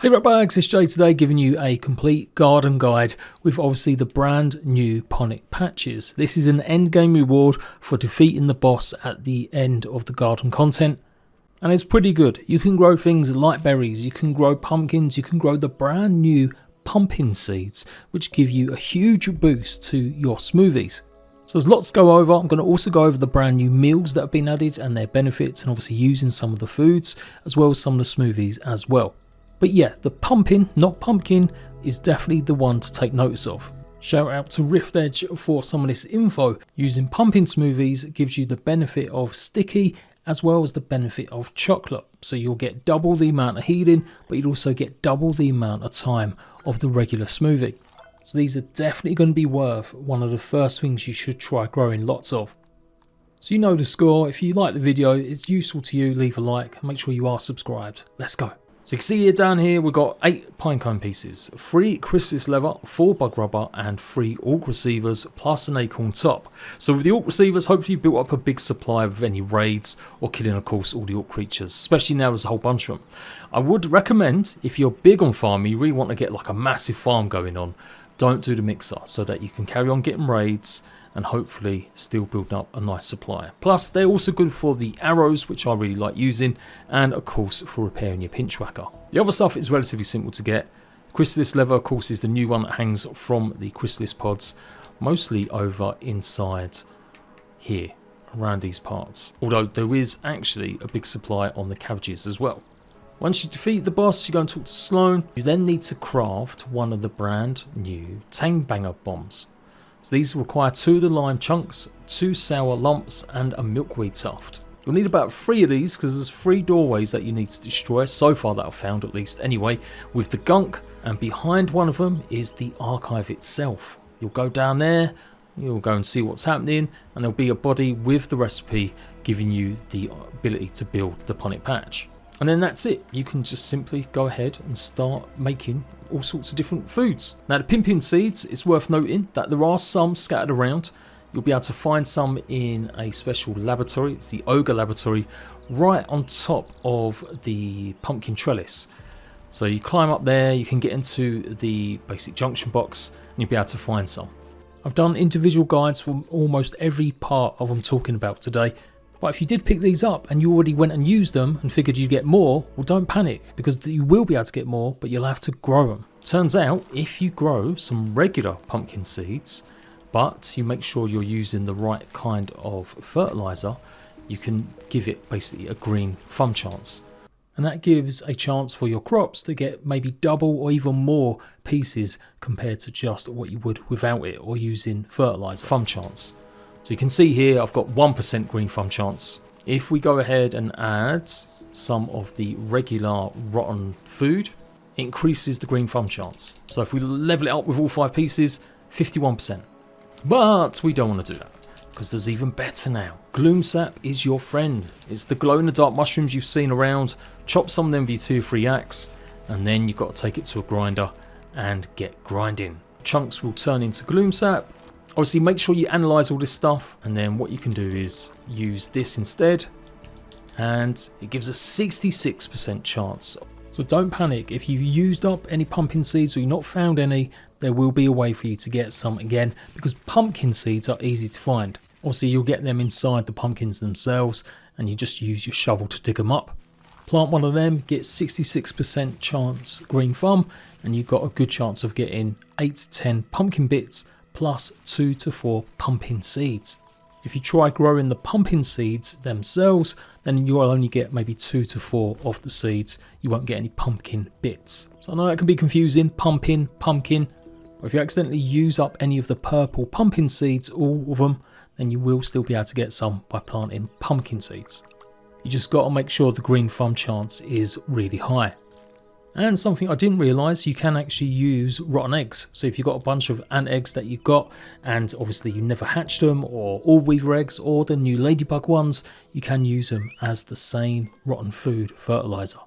Hey Ratbags, it's Jade today giving you a complete garden guide with obviously the brand new Ponic patches. This is an end game reward for defeating the boss at the end of the garden content. And it's pretty good. You can grow things like berries, you can grow pumpkins, you can grow the brand new pumpkin seeds, which give you a huge boost to your smoothies. So there's lots to go over. I'm going to also go over the brand new meals that have been added and their benefits, and obviously using some of the foods as well as some of the smoothies as well. But yeah, the pumpkin, not pumpkin, is definitely the one to take notice of. Shout out to Rift Edge for some of this info. Using pumpkin smoothies gives you the benefit of sticky as well as the benefit of chocolate. So you'll get double the amount of healing, but you'll also get double the amount of time of the regular smoothie. So these are definitely going to be worth one of the first things you should try growing lots of. So you know the score. If you like the video, it's useful to you, leave a like, make sure you are subscribed. Let's go. So you can see here down here we've got 8 pinecone pieces, 3 chrysalis leather, 4 bug rubber and 3 orc receivers plus an acorn top. So with the orc receivers, hopefully you built up a big supply of any raids or killing of course all the orc creatures, especially now there's a whole bunch of them. I would recommend, if you're big on farming, you really want to get like a massive farm going on, don't do the mixer so that you can carry on getting raids and hopefully still build up a nice supply. Plus they're also good for the arrows, which I really like using, and of course for repairing your pinch whacker. The other stuff is relatively simple to get. Chrysalis leather of course is the new one that hangs from the chrysalis pods, mostly over inside here around these parts, although there is actually a big supply on the cabbages as well. Once you defeat the boss, you go and talk to Sloan. You then need to craft one of the brand new Tang Banger bombs. So these require 2 of the lime chunks, 2 sour lumps and a milkweed tuft. You'll need about 3 of these because there's 3 doorways that you need to destroy, so far that I've found at least anyway, with the gunk, and behind one of them is the archive itself. You'll go down there, you'll go and see what's happening, and there'll be a body with the recipe giving you the ability to build the Ponic patch. And then that's it. You can just simply go ahead and start making all sorts of different foods. Now the pumpkin seeds, it's worth noting that there are some scattered around. You'll be able to find some in a special laboratory. It's the Ogre laboratory right on top of the pumpkin trellis. So you climb up there, you can get into the basic junction box and you'll be able to find some. I've done individual guides for almost every part of what I'm talking about today. But if you did pick these up and you already went and used them and figured you'd get more, well don't panic, because you will be able to get more, but you'll have to grow them. Turns out if you grow some regular pumpkin seeds, but you make sure you're using the right kind of fertilizer, you can give it basically a green thumb chance. And that gives a chance for your crops to get maybe double or even more pieces compared to just what you would without it or using fertilizer. Thumb chance. So you can see here I've got 1% green thumb chance. If we go ahead and add some of the regular rotten food, it increases the green thumb chance. So if we level it up with all 5 pieces, 51%. But we don't want to do that, because there's even better now. Gloom sap is your friend. It's the glow in the dark mushrooms you've seen around. Chop some of them with your 2 or 3 axe, and then you've got to take it to a grinder and get grinding. Chunks will turn into gloom sap. Obviously make sure you analyze all this stuff, and then what you can do is use this instead, and it gives a 66% chance. So don't panic. If you've used up any pumpkin seeds or you've not found any, there will be a way for you to get some again, because pumpkin seeds are easy to find. Obviously you'll get them inside the pumpkins themselves and you just use your shovel to dig them up. Plant one of them, get 66% chance green thumb, and you've got a good chance of getting 8 to 10 pumpkin bits plus 2 to 4 pumpkin seeds. If you try growing the pumpkin seeds themselves, then you'll only get maybe 2 to 4 of the seeds. You won't get any pumpkin bits. So I know that can be confusing, pumpkin. But if you accidentally use up any of the purple pumpkin seeds, all of them, then you will still be able to get some by planting pumpkin seeds. You just got to make sure the green thumb chance is really high. And something I didn't realise, you can actually use rotten eggs. So if you've got a bunch of ant eggs that you've got, and obviously you never hatched them, or all weaver eggs, or the new ladybug ones, you can use them as the same rotten food fertiliser.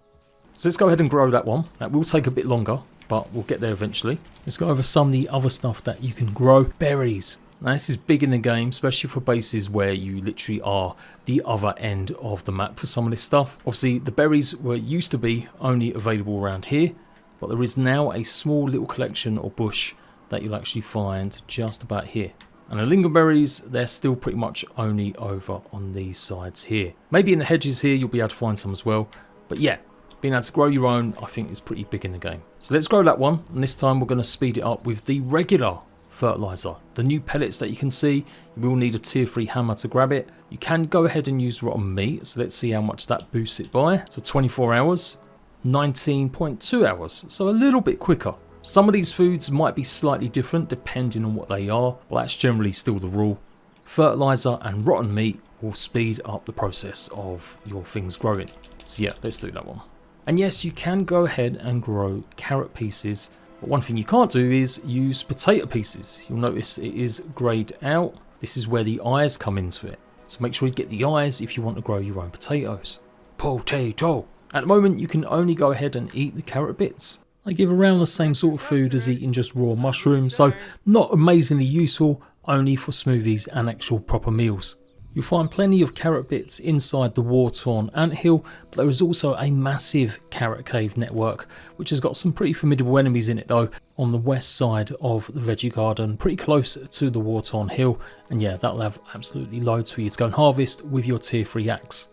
So let's go ahead and grow that one. That will take a bit longer, but we'll get there eventually. Let's go over some of the other stuff that you can grow. Berries. Now this is big in the game, especially for bases where you literally are the other end of the map for some of this stuff. Obviously the berries were used to be only available around here, but there is now a small little collection or bush that you'll actually find just about here. And the lingonberries, they're still pretty much only over on these sides here. Maybe in the hedges here you'll be able to find some as well, but yeah, being able to grow your own I think is pretty big in the game. So let's grow that one, and this time we're going to speed it up with the regular fertilizer. The new pellets that you can see, you will need a tier 3 hammer to grab it. You can go ahead and use rotten meat, so let's see how much that boosts it by. So 24 hours, 19.2 hours, so a little bit quicker. Some of these foods might be slightly different depending on what they are, but that's generally still the rule. Fertilizer and rotten meat will speed up the process of your things growing. So yeah, let's do that one. And yes, you can go ahead and grow carrot pieces, but one thing you can't do is use potato pieces. You'll notice it is greyed out. This is where the eyes come into it. So make sure you get the eyes if you want to grow your own potatoes. Potato! At the moment, you can only go ahead and eat the carrot bits. They give around the same sort of food as eating just raw mushrooms, so not amazingly useful, only for smoothies and actual proper meals. You'll find plenty of carrot bits inside the war-torn anthill, but there is also a massive carrot cave network, which has got some pretty formidable enemies in it though, on the west side of the veggie garden, pretty close to the war-torn hill, and yeah, that'll have absolutely loads for you to go and harvest with your tier 3 axe.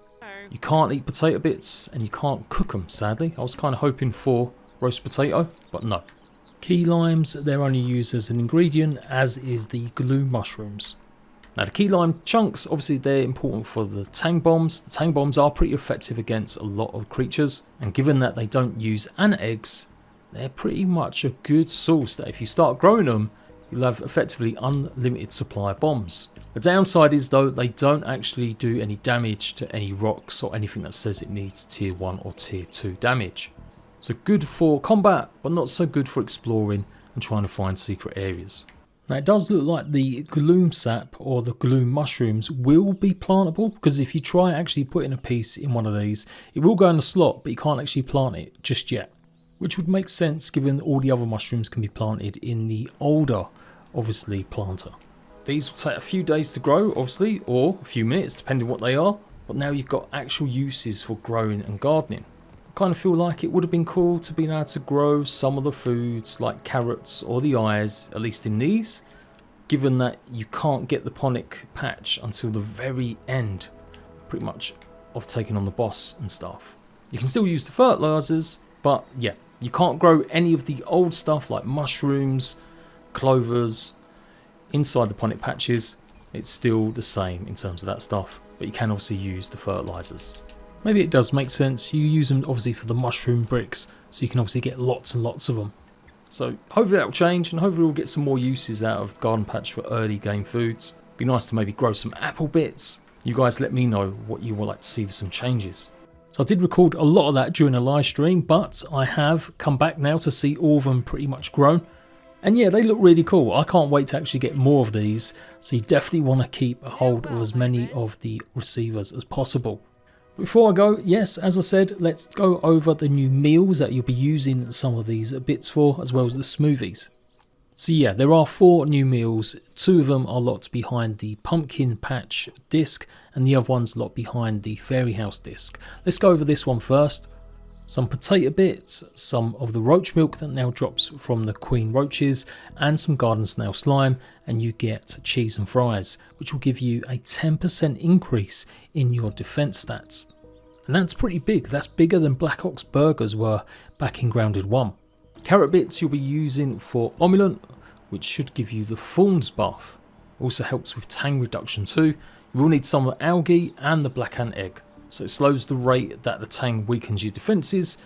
You can't eat potato bits, and you can't cook them, sadly. I was kind of hoping for roast potato, but no. Key limes, they're only used as an ingredient, as is the glue mushrooms. Now the key lime chunks, obviously they're important for the tang bombs. The tang bombs are pretty effective against a lot of creatures, and given that they don't use ant eggs, they're pretty much a good source that if you start growing them, you'll have effectively unlimited supply of bombs. The downside is though, they don't actually do any damage to any rocks or anything that says it needs tier 1 or tier 2 damage. So good for combat, but not so good for exploring and trying to find secret areas. Now it does look like the gloom sap or the gloom mushrooms will be plantable, because if you try actually putting a piece in one of these, it will go in the slot, but you can't actually plant it just yet. Which would make sense given all the other mushrooms can be planted in the older, obviously, planter. These will take a few days to grow, obviously, or a few minutes, depending what they are, but now you've got actual uses for growing and gardening. Kind of feel like it would have been cool to be able to grow some of the foods like carrots or the eyes, at least in these, given that you can't get the Ponic patch until the very end, pretty much, of taking on the boss and stuff. You can still use the fertilizers, but yeah, you can't grow any of the old stuff like mushrooms, clovers, inside the Ponic patches. It's still the same in terms of that stuff, but you can obviously use the fertilizers. Maybe it does make sense. You use them obviously for the mushroom bricks, so you can obviously get lots and lots of them. So hopefully that will change, and hopefully we'll get some more uses out of the garden patch for early game foods. Be nice to maybe grow some apple bits. You guys let me know what you would like to see with some changes. So I did record a lot of that during a live stream, but I have come back now to see all of them pretty much grown. And yeah, they look really cool. I can't wait to actually get more of these, so you definitely want to keep a hold of as many of the receivers as possible. Before I go, yes, as I said, let's go over the new meals that you'll be using some of these bits for, as well as the smoothies. So yeah, there are 4 new meals. 2 of them are locked behind the pumpkin patch disc, and the other one's locked behind the fairy house disc. Let's go over this one first. Some potato bits, some of the roach milk that now drops from the queen roaches, and some garden snail slime, and you get cheese and fries, which will give you a 10% increase in your defense stats. And that's pretty big. That's bigger than Black Ox burgers were back in Grounded 1. Carrot bits you'll be using for Omulant, which should give you the Thorns buff. Also helps with tang reduction too. You will need some of the algae and the black ant egg. So it slows the rate that the tang weakens your defences,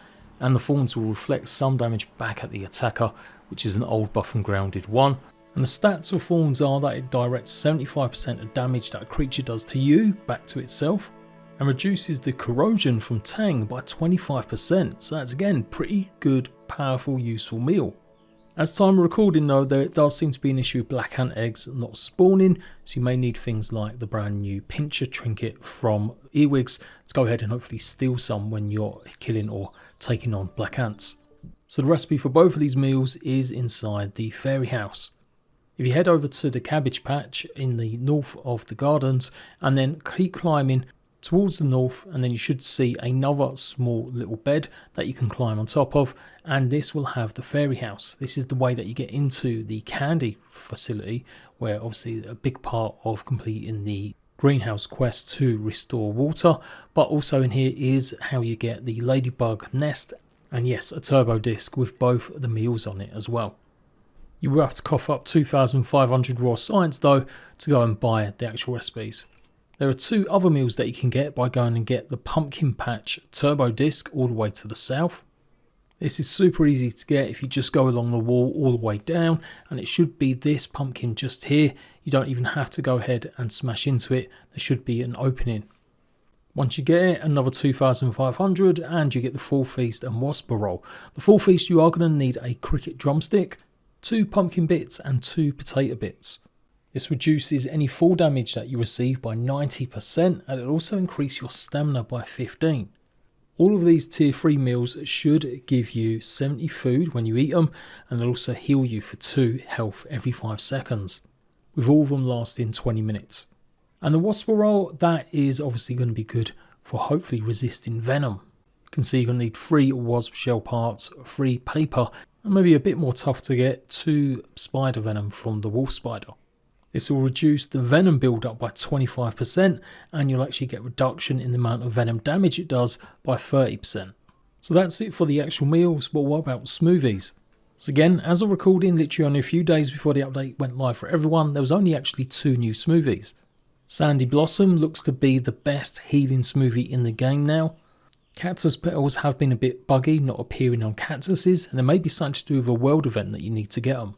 and the thorns will reflect some damage back at the attacker, which is an old buff from Grounded 1. And the stats of thorns are that it directs 75% of damage that a creature does to you back to itself, and reduces the corrosion from tang by 25%. So that's again pretty good, powerful, useful meal. As time of recording though, there does seem to be an issue with black ant eggs not spawning, so you may need things like the brand new pincher trinket from Earwigs to go ahead and hopefully steal some when you're killing or taking on black ants. So the recipe for both of these meals is inside the fairy house. If you head over to the cabbage patch in the north of the gardens and then keep climbing towards the north, and then you should see another small little bed that you can climb on top of, and this will have the fairy house. This is the way that you get into the candy facility, where obviously a big part of completing the greenhouse quest to restore water, but also in here is how you get the ladybug nest, and yes, a turbo disc with both the meals on it as well. You will have to cough up 2,500 raw science though to go and buy the actual recipes. There are 2 other meals that you can get by going and get the pumpkin patch turbo disc all the way to the south. This is super easy to get if you just go along the wall all the way down, and it should be this pumpkin just here. You don't even have to go ahead and smash into it. There should be an opening. Once you get it, another 2,500 and you get the full feast and wasp roll. The full feast, you are going to need a cricket drumstick, 2 pumpkin bits and 2 potato bits. This reduces any fall damage that you receive by 90%, and it'll also increase your stamina by 15. All of these tier 3 meals should give you 70 food when you eat them, and they'll also heal you for 2 health every 5 seconds, with all of them lasting 20 minutes. And the wasp roll, that is obviously going to be good for hopefully resisting venom. You can see you're going to need 3 wasp shell parts, 3 paper, and maybe a bit more tough to get, 2 spider venom from the wolf spider. This will reduce the venom build-up by 25%, and you'll actually get reduction in the amount of venom damage it does by 30%. So that's it for the actual meals, but what about smoothies? So again, as I'm recording, literally only a few days before the update went live for everyone, there was only actually 2 new smoothies. Sandy Blossom looks to be the best healing smoothie in the game now. Cactus petals have been a bit buggy, not appearing on cactuses, and there may be something to do with a world event that you need to get them.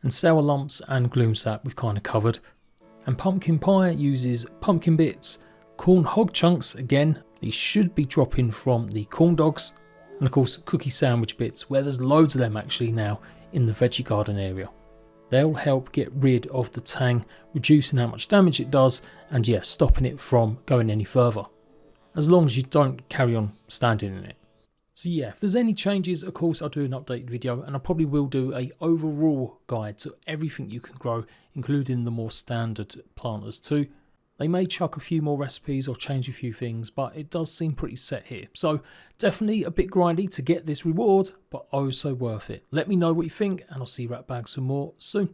And sour lumps and gloom sap we've kind of covered. And pumpkin pie uses pumpkin bits, corn hog chunks, again these should be dropping from the corn dogs, and of course cookie sandwich bits, where there's loads of them actually now in the veggie garden area. They'll help get rid of the tang, reducing how much damage it does, and yeah, stopping it from going any further, as long as you don't carry on standing in it. So yeah, if there's any changes, of course I'll do an updated video, and I probably will do a overall guide to everything you can grow, including the more standard planters too. They may chuck a few more recipes or change a few things, but it does seem pretty set here. So definitely a bit grindy to get this reward, but oh so worth it. Let me know what you think, and I'll see you right back some more soon.